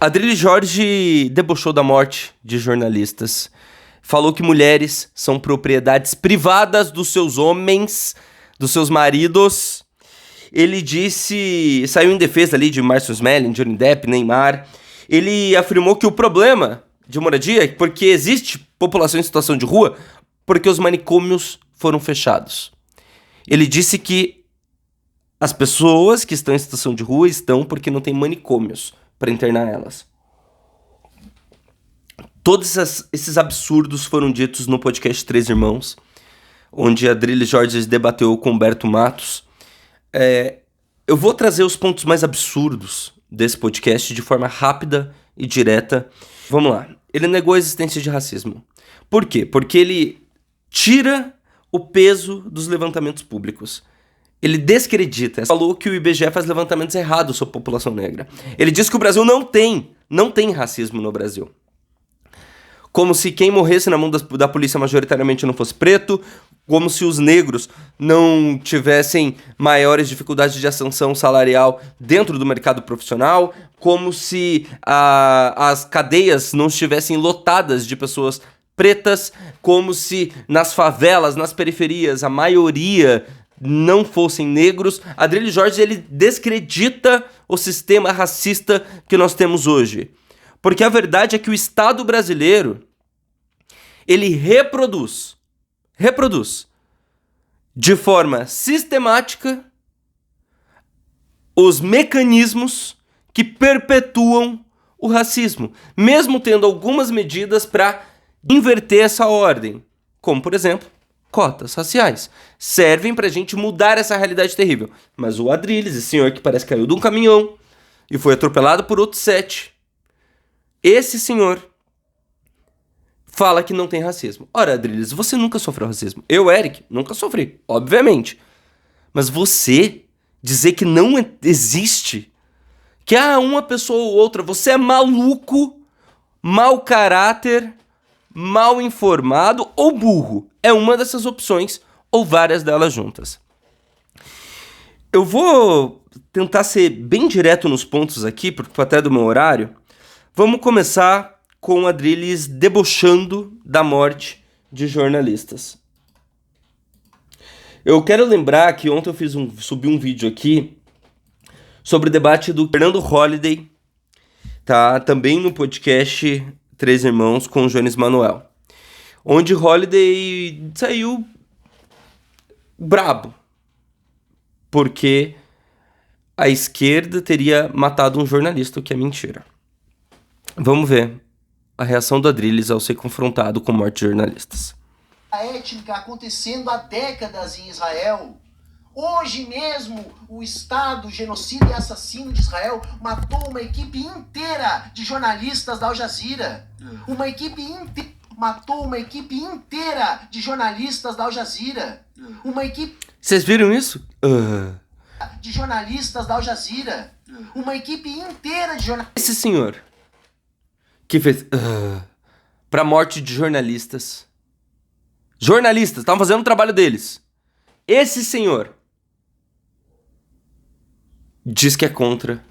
Adrilles Jorge debochou da morte de jornalistas. Falou que mulheres são propriedades privadas dos seus homens, dos seus maridos. Ele disse... Saiu em defesa ali de Márcio Smelling, Johnny Depp, Neymar. Ele afirmou que o problema de moradia é porque existe população em situação de rua porque os manicômios foram fechados. Ele disse que as pessoas que estão em situação de rua estão porque não tem manicômios para internar elas. Todos esses absurdos foram ditos no podcast Três Irmãos, onde Adrilles Jorge debateu com Humberto Matos. Eu vou trazer os pontos mais absurdos desse podcast de forma rápida e direta. Vamos lá. Ele negou a existência de racismo. Por quê? Porque ele tira o peso dos levantamentos públicos. Ele descredita. Falou que o IBGE faz levantamentos errados sobre a população negra. Ele diz que o Brasil não tem racismo no Brasil. Como se quem morresse na mão da polícia majoritariamente não fosse preto, como se os negros não tivessem maiores dificuldades de ascensão salarial dentro do mercado profissional, como se as cadeias não estivessem lotadas de pessoas pretas, como se nas favelas, nas periferias, a maioria não fossem negros. Adrilles Jorge, ele descredita o sistema racista que nós temos hoje. Porque a verdade é que o Estado brasileiro, ele reproduz de forma sistemática os mecanismos que perpetuam o racismo, mesmo tendo algumas medidas para inverter essa ordem, como, por exemplo, cotas raciais. Servem pra gente mudar essa realidade terrível. Mas o Adrilles, esse senhor que parece que caiu de um caminhão e foi atropelado por outros 7, esse senhor fala que não tem racismo. Ora, Adrilles, você nunca sofreu racismo. Eu, Eric, nunca sofri, obviamente. Mas você dizer que não existe, que uma pessoa ou outra, você é maluco, mau caráter, mal informado ou burro. É uma dessas opções ou várias delas juntas. Eu vou tentar ser bem direto nos pontos aqui, porque até do meu horário. Vamos começar com Adrilles debochando da morte de jornalistas. Eu quero lembrar que ontem eu subi um vídeo aqui sobre o debate do Fernando Holliday, tá? Também no podcast Três Irmãos com o Jones Manuel, onde Holliday saiu brabo, porque a esquerda teria matado um jornalista, o que é mentira. Vamos ver a reação do Adrilles ao ser confrontado com morte de jornalistas. A étnica acontecendo há décadas em Israel. Hoje mesmo, o Estado genocida e assassino de Israel matou uma equipe inteira de jornalistas da Al Jazeera. Matou uma equipe inteira de jornalistas da Al Jazeera. Vocês viram isso? De jornalistas da Al Jazeera. Uma equipe inteira de jornalistas. Esse senhor que fez pra morte de jornalistas. Jornalistas, estavam fazendo o trabalho deles. Esse senhor diz que é contra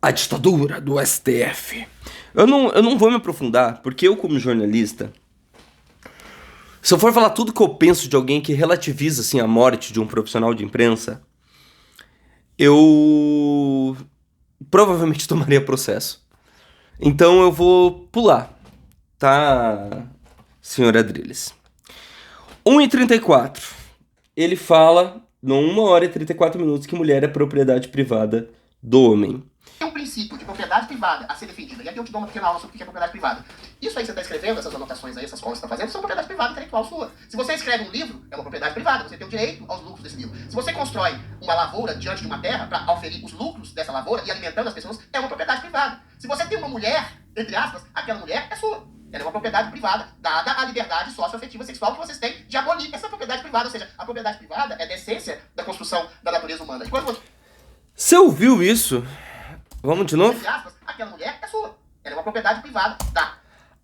a ditadura do STF. Eu não vou me aprofundar, porque eu, como jornalista, se eu for falar tudo que eu penso de alguém que relativiza assim, a morte de um profissional de imprensa, eu provavelmente tomaria processo. Então eu vou pular, tá, senhor Adrilles? 1h34. Ele fala, no 1h34, que mulher é propriedade privada do homem. Tem um princípio de propriedade privada a ser defendido. E aqui eu te dou uma pequena aula sobre o que é propriedade privada. Isso aí que você está escrevendo, essas anotações aí, essas coisas que você está fazendo, são propriedade privada intelectual sua. Se você escreve um livro, é uma propriedade privada, você tem o direito aos lucros desse livro. Se você constrói uma lavoura diante de uma terra para auferir os lucros dessa lavoura e alimentando as pessoas, é uma propriedade privada. Se você tem uma mulher, entre aspas, aquela mulher é sua. Ela é uma propriedade privada, dada a liberdade socioafetiva sexual que vocês têm de abolir essa propriedade privada. Ou seja, a propriedade privada é da essência da construção da natureza humana. E quando você... Você ouviu isso? Vamos de novo? Entre aspas, aquela mulher é sua. Ela é uma propriedade privada,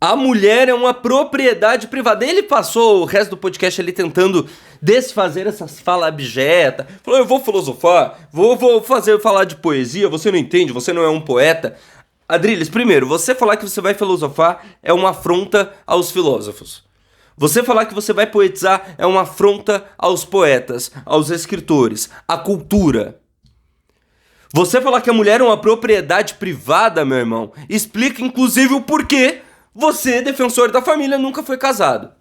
A mulher é uma propriedade privada. Ele passou o resto do podcast ali tentando desfazer essas falas abjetas. Falou, eu vou filosofar, vou falar de poesia, você não entende, você não é um poeta. Adriles, primeiro, você falar que você vai filosofar é uma afronta aos filósofos. Você falar que você vai poetizar é uma afronta aos poetas, aos escritores, à cultura. Você falar que a mulher é uma propriedade privada, meu irmão, explica inclusive o porquê você, defensor da família, nunca foi casado.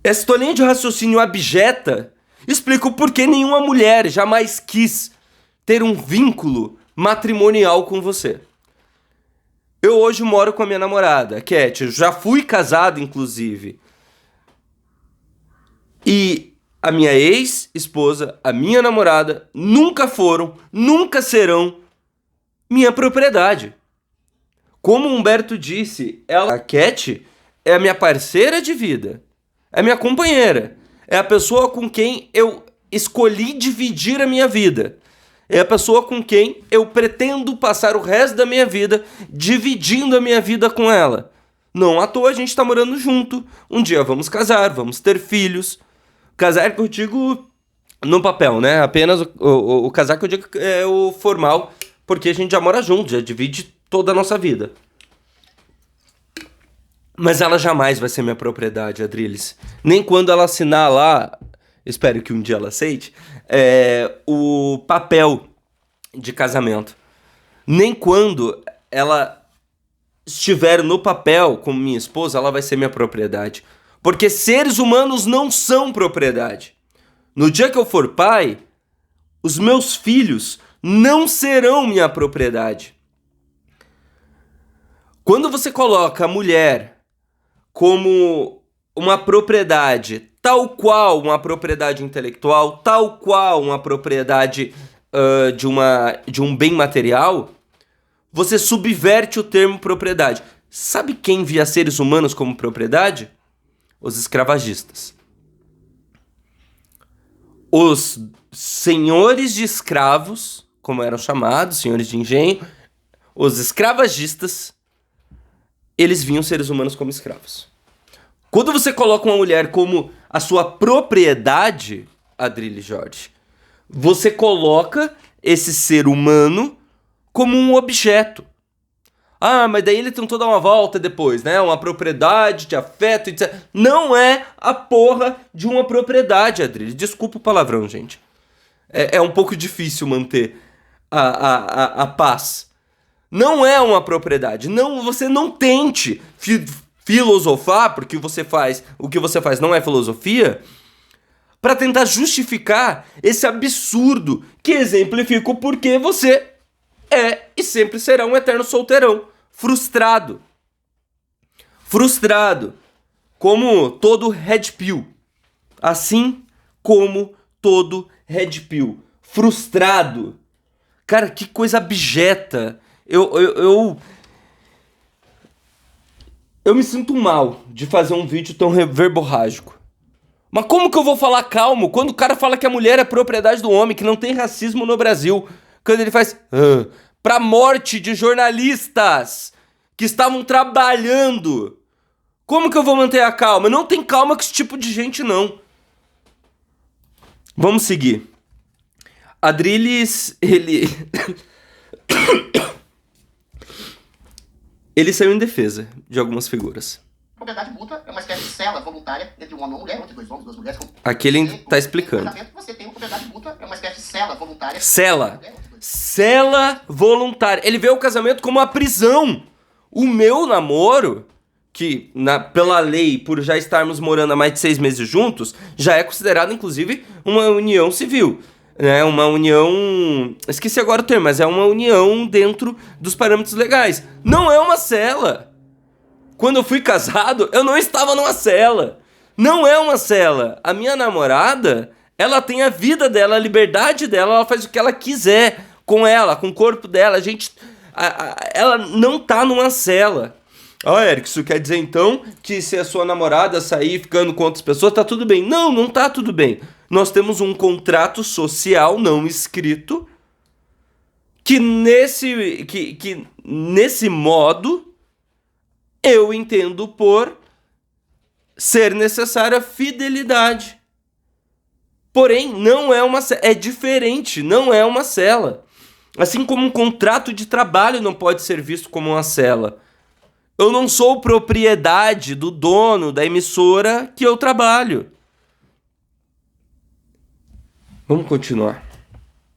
Essa tua linha de raciocínio abjeta explica o porquê nenhuma mulher jamais quis ter um vínculo matrimonial com você. Eu hoje moro com a minha namorada, a Cat. Eu já fui casado, inclusive. E a minha ex-esposa, a minha namorada, nunca foram, nunca serão minha propriedade. Como o Humberto disse, a Cat é a minha parceira de vida. É minha companheira. É a pessoa com quem eu escolhi dividir a minha vida. É a pessoa com quem eu pretendo passar o resto da minha vida dividindo a minha vida com ela. Não à toa a gente tá morando junto. Um dia vamos casar, vamos ter filhos. Casar que eu digo no papel, né? Apenas o casar que eu digo é o formal, porque a gente já mora junto, já divide toda a nossa vida. Mas ela jamais vai ser minha propriedade, Adriles. Nem quando ela assinar lá, espero que um dia ela aceite, o papel de casamento. Nem quando ela estiver no papel como minha esposa, ela vai ser minha propriedade. Porque seres humanos não são propriedade. No dia que eu for pai, os meus filhos não serão minha propriedade. Quando você coloca a mulher como uma propriedade, tal qual uma propriedade intelectual, tal qual uma propriedade de um bem material, você subverte o termo propriedade. Sabe quem via seres humanos como propriedade? Os escravagistas. Os senhores de escravos, como eram chamados, senhores de engenho, os escravagistas, eles viam seres humanos como escravos. Quando você coloca uma mulher como a sua propriedade, Adrilles Jorge, você coloca esse ser humano como um objeto. Ah, mas daí ele tentou dar uma volta depois, né? Uma propriedade de afeto, etc. Não é a porra de uma propriedade, Adrilles. Desculpa o palavrão, gente. É um pouco difícil manter a paz. Não é uma propriedade. Não, você não tente filosofar, porque o que você faz não é filosofia, para tentar justificar esse absurdo que exemplifica o porquê você é e sempre será um eterno solteirão. Frustrado. Frustrado. Como todo red pill. Assim como todo red pill. Frustrado. Cara, que coisa abjeta. Eu me sinto mal de fazer um vídeo tão verborrágico. Mas como que eu vou falar calmo quando o cara fala que a mulher é propriedade do homem, que não tem racismo no Brasil? Quando ele faz... pra morte de jornalistas que estavam trabalhando. Como que eu vou manter a calma? Não tem calma com esse tipo de gente, não. Vamos seguir. Adrilles, ele saiu em defesa de algumas figuras. Propriedade mútua é uma espécie de cela voluntária entre um homem e uma mulher, entre dois homens, duas mulheres. Aqui ele tá explicando. Você tem uma propriedade mútua, é uma espécie de cela voluntária. Cela. Cela voluntária. Ele vê o casamento como uma prisão. O meu namoro, que pela lei, por já estarmos morando há mais de 6 meses juntos, já é considerado, inclusive, uma união civil. Né? Uma união... Esqueci agora o termo, mas é uma união dentro dos parâmetros legais. Não é uma cela. Quando eu fui casado, eu não estava numa cela. Não é uma cela. A minha namorada, ela tem a vida dela, a liberdade dela, ela faz o que ela quiser com ela, com o corpo dela. Ela não tá numa cela. Eric, isso quer dizer então que se a sua namorada sair ficando com outras pessoas, tá tudo bem? Não, não tá tudo bem. Nós temos um contrato social não escrito que nesse modo eu entendo por ser necessária fidelidade. Porém, não é uma cela. É diferente, não é uma cela. Assim como um contrato de trabalho não pode ser visto como uma cela. Eu não sou propriedade do dono da emissora que eu trabalho. Vamos continuar.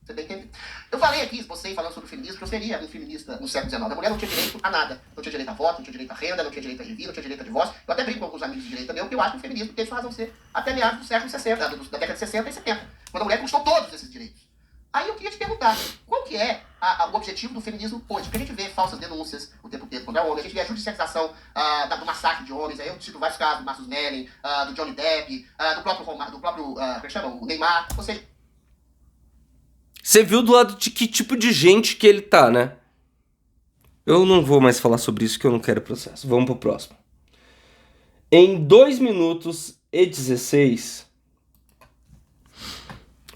Você tem que... Eu falei aqui, você falando sobre feminismo, que eu seria um feminista no século XIX. A mulher não tinha direito a nada. Não tinha direito a voto, não tinha direito a renda, não tinha direito a vida, não tinha direito a divórcio. Eu até brinco com alguns amigos de direita meu, que eu acho que o feminismo teve sua razão de ser até meados do século 60, da década de 60 e 70, quando a mulher conquistou todos esses direitos. Aí eu queria te perguntar, qual que é o objetivo do feminismo hoje? Porque a gente vê falsas denúncias o tempo inteiro contra homens, a gente vê a judicialização do massacre de homens, aí eu cito vários casos, do Marcus Melling, do Johnny Depp, do próprio como é que chama? O Neymar, ou seja... Você viu do lado de que tipo de gente que ele tá, né? Eu não vou mais falar sobre isso, que eu não quero processo. Vamos pro próximo. Em 2 minutos e 16,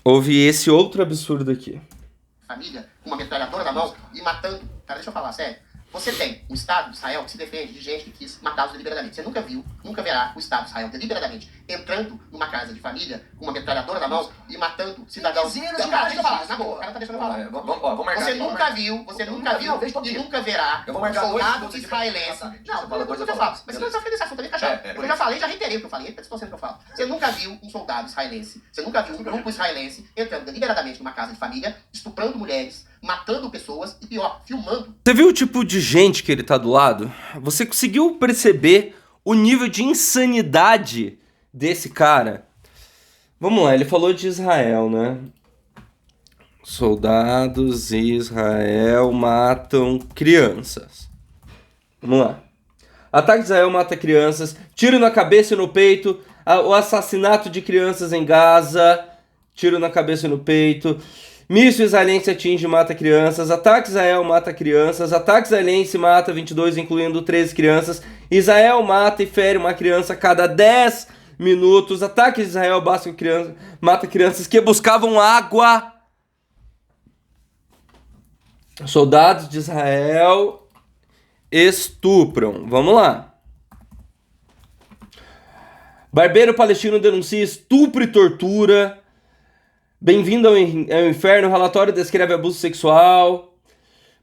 houve esse outro absurdo aqui. Família com uma metralhadora na mão e matando... Cara, deixa eu falar sério. Você tem um Estado de Israel que se defende de gente que quis matá-los deliberadamente. Você nunca viu, nunca verá o Estado de Israel deliberadamente entrando numa casa de família com uma metralhadora na mão e matando cidadãos. Cara, deixa eu falar, na boa, o cara tá deixando eu falar. Vamos marcar. Você nunca viu e nunca verá um soldado israelense. Não, depois eu falo. Mas você não está esse assunto também, cachorro. Eu já falei, já reiterei o que eu falei, tá distorcendo o que eu falo. Você nunca viu um soldado israelense, você nunca viu um grupo israelense entrando deliberadamente numa casa de família, estuprando mulheres, matando pessoas e pior, filmando. Você viu o tipo de gente que ele tá do lado? Você conseguiu perceber o nível de insanidade desse cara? Vamos lá, ele falou de Israel, né? Soldados em Israel matam crianças. Vamos lá. Ataque de Israel mata crianças, tiro na cabeça e no peito, o assassinato de crianças em Gaza, tiro na cabeça e no peito... Míssil israelense atinge e mata crianças. Ataque Israel mata crianças. Ataque israelense mata 22, incluindo 13 crianças. Israel mata e fere uma criança a cada 10 minutos. Ataque de Israel mata crianças que buscavam água. Soldados de Israel estupram. Vamos lá. Barbeiro palestino denuncia estupro e tortura. Bem-vindo ao inferno, relatório descreve abuso sexual.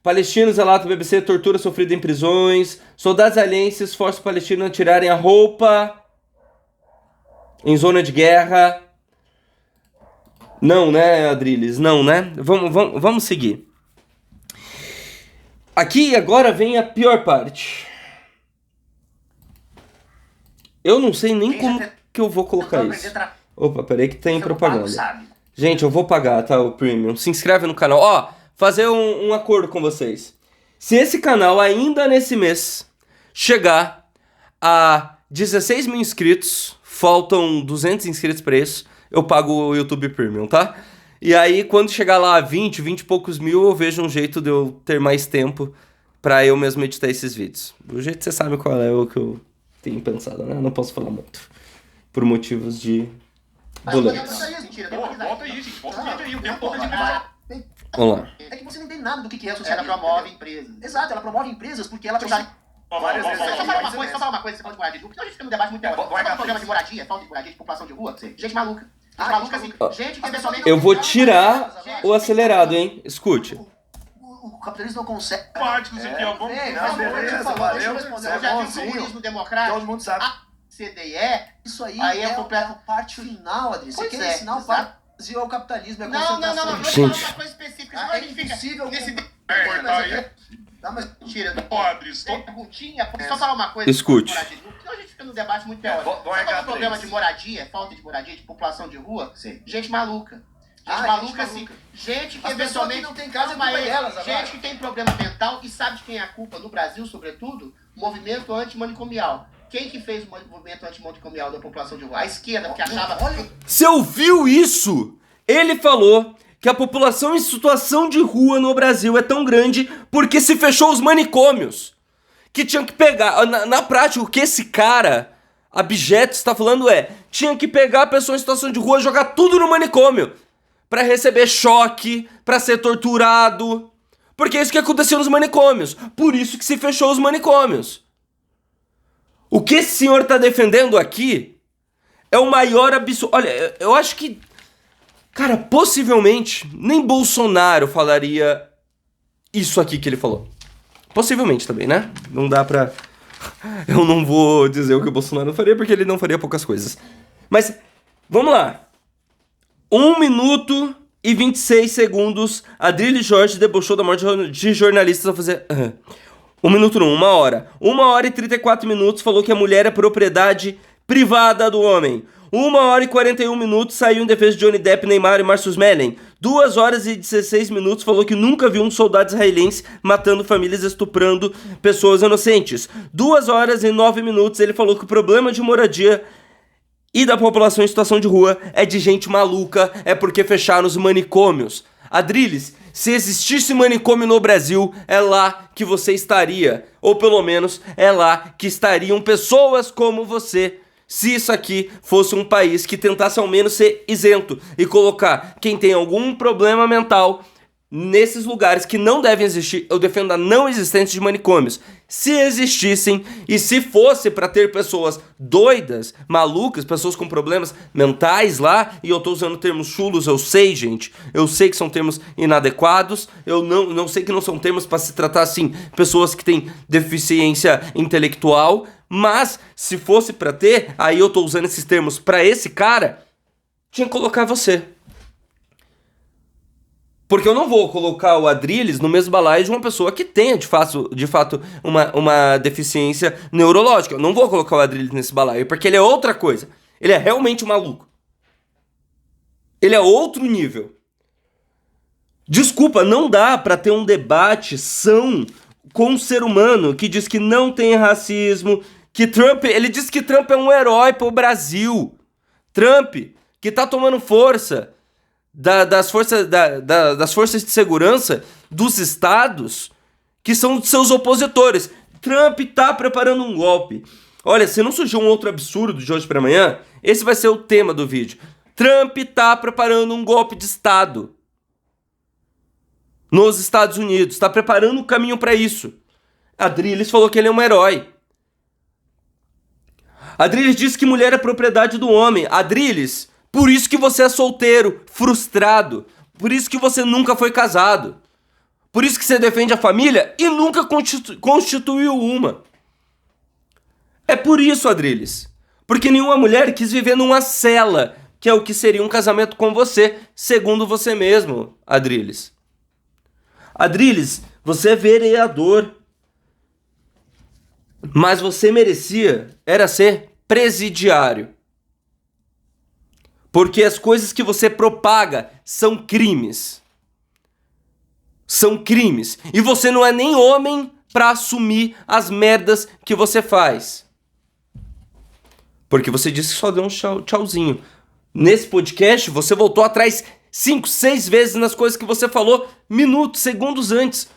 Palestinos relatam BBC tortura sofrida em prisões. Soldados israelenses forçam palestinos a tirarem a roupa em zona de guerra. Não, né, Adriles? Não, né? Vamos seguir. Aqui agora vem a pior parte. Eu não sei nem como que eu vou colocar isso. Opa, peraí que tem propaganda. Gente, eu vou pagar, tá, o Premium. Se inscreve no canal. Ó, fazer um acordo com vocês. Se esse canal ainda nesse mês chegar a 16 mil inscritos, faltam 200 inscritos pra isso, eu pago o YouTube Premium, tá? E aí, quando chegar lá a 20 e poucos mil, eu vejo um jeito de eu ter mais tempo pra eu mesmo editar esses vídeos. Do jeito que você sabe qual é o que eu tenho pensado, né? Não posso falar muito. Por motivos de... boletos. Volta aí, gente. Volta o vídeo aí. O tempo todo a gente vai. Vamos lá. É que você não tem nada do que é a sociedade. Ela promove empresas. Exato, ela promove empresas porque ela... Várias vezes. Só falar uma coisa, você pode morar de rua. Porque a gente tem um debate muito teórico. Sabe o problema de moradia, falta de moradia, de população de rua? Gente maluca. Gente maluca assim. Gente que eventualmente... Eu vou tirar o acelerado, hein? Escute. O capitalismo não consegue... Parte, não sei o que, ó. Beleza, valeu. Eu já vi o comunismo democrático. Todo mundo sabe. CDE, isso aí é a completo. parte final, Adri. Você quer ensinar o Brasil ao capitalismo, é não, concentração. Não, gente. uma coisa específica. É impossível nesse... Tá, mas Mentira. Adri, perguntinha, só falar uma coisa. Escute. Senão a gente fica no debate muito teórico. Sabe qual é o problema de moradia, falta de moradia, de população de rua? Sim. Gente maluca. Gente gente maluca, assim. Gente que as eventualmente... que não tem casa, culpa é elas agora. Gente que tem problema mental e sabe de quem é a culpa no Brasil, sobretudo? Movimento antimanicomial. Quem que fez o movimento antimanicomial da população de rua? A esquerda, porque achava... Você ouviu isso? Ele falou que a população em situação de rua no Brasil é tão grande porque se fechou os manicômios. Que tinham que pegar... Na prática, o que esse cara, abjeto, está falando tinha que pegar a pessoa em situação de rua e jogar tudo no manicômio. Pra receber choque, pra ser torturado. Porque é isso que aconteceu nos manicômios. Por isso que se fechou os manicômios. O que esse senhor tá defendendo aqui é o maior absurdo. Olha, eu acho que... Cara, possivelmente nem Bolsonaro falaria isso aqui que ele falou. Possivelmente também, né? Não dá pra... Eu não vou dizer o que o Bolsonaro faria, porque ele não faria poucas coisas. Mas, vamos lá. 1 minuto e 26 segundos, Adrilles Jorge debochou da morte de jornalistas ao fazer... 1 minuto não, 1 hora. 1 hora e 34 minutos falou que a mulher é propriedade privada do homem. 1 hora e 41 minutos saiu em defesa de Johnny Depp, Neymar e Marcus Mellen. 2 horas e 16 minutos falou que nunca viu um soldado israelense matando famílias e estuprando pessoas inocentes. 2 horas e 9 minutos ele falou que o problema de moradia e da população em situação de rua é de gente maluca, é porque fecharam os manicômios. Adrilles, se existisse manicômio no Brasil, é lá que você estaria. Ou pelo menos é lá que estariam pessoas como você. Se isso aqui fosse um país que tentasse ao menos ser isento e colocar quem tem algum problema mental nesses lugares que não devem existir, eu defendo a não existência de manicômios. Se existissem e se fosse para ter pessoas doidas, malucas, pessoas com problemas mentais lá, e eu tô usando termos chulos, eu sei, gente, eu sei que são termos inadequados, eu não sei que não são termos para se tratar assim, pessoas que têm deficiência intelectual, mas se fosse para ter, aí eu tô usando esses termos para esse cara, tinha que colocar você. Porque eu não vou colocar o Adrilles no mesmo balaio de uma pessoa que tenha, de fato uma deficiência neurológica. Eu não vou colocar o Adrilles nesse balaio, porque ele é outra coisa. Ele é realmente maluco. Ele é outro nível. Desculpa, não dá pra ter um debate são com um ser humano que diz que não tem racismo, que Trump... Ele diz que Trump é um herói pro Brasil. Trump, que tá tomando força... Das forças de segurança dos estados que são de seus opositores. Trump tá preparando um golpe. Olha, se não surgiu um outro absurdo de hoje para amanhã, esse vai ser o tema do vídeo. Trump tá preparando um golpe de estado nos Estados Unidos, tá preparando o caminho para isso. Adrilles falou que ele é um herói. Adrilles disse que mulher é propriedade do homem. Adrilles, por isso que você é solteiro, frustrado. Por isso que você nunca foi casado. Por isso que você defende a família e nunca constituiu uma. É por isso, Adrilles. Porque nenhuma mulher quis viver numa cela, que é o que seria um casamento com você, segundo você mesmo, Adrilles. Adrilles, você é vereador. Mas você merecia era ser presidiário. Porque as coisas que você propaga são crimes. São crimes. E você não é nem homem pra assumir as merdas que você faz. Porque você disse que só deu um tchauzinho. Nesse podcast, você voltou atrás 5, 6 vezes nas coisas que você falou minutos, segundos antes.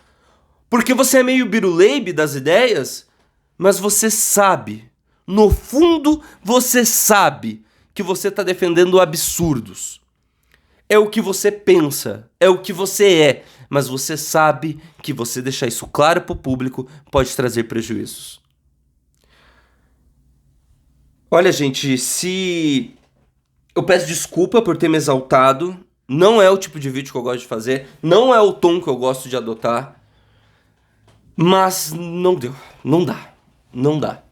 Porque você é meio biruleibe das ideias, mas você sabe. No fundo, você sabe que você está defendendo absurdos. É o que você pensa, é o que você é, mas você sabe que você deixar isso claro para o público pode trazer prejuízos. Olha, gente, se... Eu peço desculpa por ter me exaltado, não é o tipo de vídeo que eu gosto de fazer, não é o tom que eu gosto de adotar, mas não deu, não dá.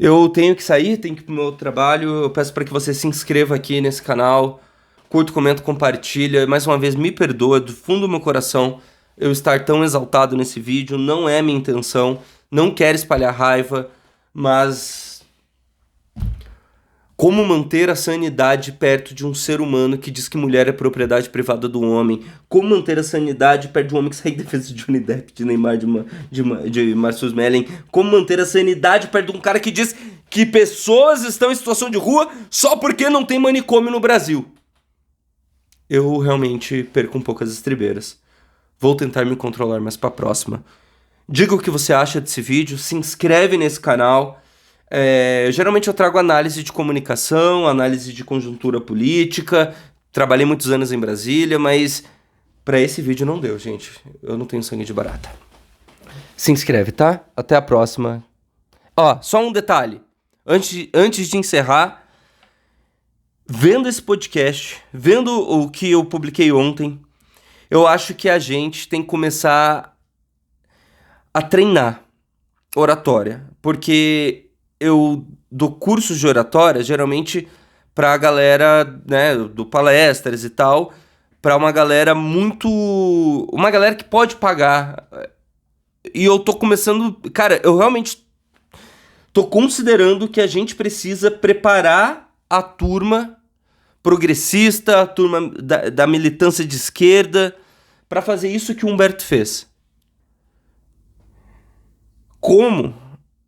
Eu tenho que sair, tenho que ir pro meu trabalho. Eu peço para que você se inscreva aqui nesse canal. Curta, comenta, compartilha. Mais uma vez, me perdoa do fundo do meu coração eu estar tão exaltado nesse vídeo. Não é minha intenção. Não quero espalhar raiva. Mas... como manter a sanidade perto de um ser humano que diz que mulher é propriedade privada do homem? Como manter a sanidade perto de um homem que sai em defesa de Johnny Depp, de Neymar, de Marcus Mellen? Como manter a sanidade perto de um cara que diz que pessoas estão em situação de rua só porque não tem manicômio no Brasil? Eu realmente perco um pouco as estribeiras. Vou tentar me controlar mais pra próxima. Diga o que você acha desse vídeo, se inscreve nesse canal. Geralmente eu trago análise de comunicação, análise de conjuntura política. Trabalhei muitos anos em Brasília, mas pra esse vídeo não deu, gente. Eu não tenho sangue de barata. Se inscreve, tá? Até a próxima. Ó, só um detalhe. Antes de encerrar, vendo esse podcast, vendo o que eu publiquei ontem, eu acho que a gente tem que começar a treinar oratória, porque eu dou cursos de oratória, geralmente pra galera, né, do palestras e tal, pra uma galera uma galera que pode pagar. E eu tô começando, cara, eu realmente tô considerando que a gente precisa preparar a turma progressista, a turma da militância de esquerda, pra fazer isso que o Humberto fez. Como?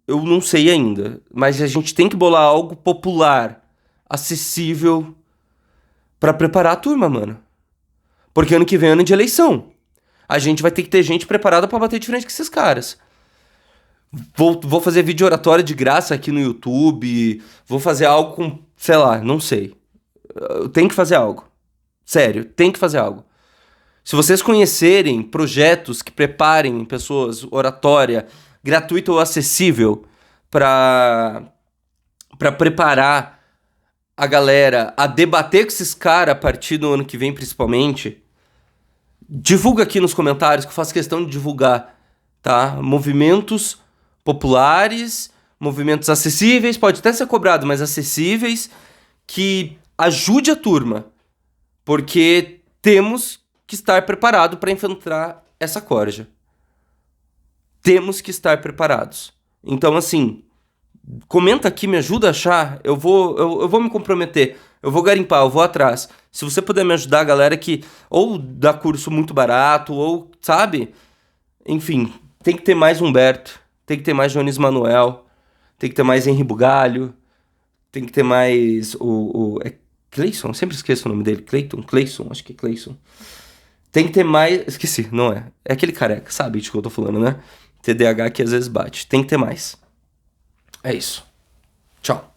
Eu não sei ainda, mas a gente tem que bolar algo popular, acessível, pra preparar a turma, mano. Porque ano que vem é ano de eleição. A gente vai ter que ter gente preparada pra bater de frente com esses caras. Vou fazer vídeo oratória de graça aqui no YouTube, vou fazer algo com, sei lá, não sei. Tem que fazer algo. Sério, tem que fazer algo. Se vocês conhecerem projetos que preparem pessoas, oratória, gratuita ou acessível, pra preparar a galera a debater com esses caras a partir do ano que vem, principalmente, divulga aqui nos comentários, que eu faço questão de divulgar, tá? Movimentos populares, movimentos acessíveis, pode até ser cobrado, mas acessíveis, que ajude a turma, porque temos que estar preparado para enfrentar essa corja. Temos que estar preparados. Então, assim, comenta aqui, me ajuda a achar, eu vou me comprometer, eu vou garimpar, eu vou atrás. Se você puder me ajudar, galera, que ou dá curso muito barato, ou, sabe? Enfim, tem que ter mais Humberto, tem que ter mais Jones Manuel, tem que ter mais Henri Bugalho, tem que ter mais é Cleison? Eu sempre esqueço o nome dele. Cleison, acho que é Cleison. Tem que ter mais... Esqueci, não é. É aquele careca, sabe de que eu tô falando, né? TDAH que às vezes bate. Tem que ter mais. É isso. Tchau.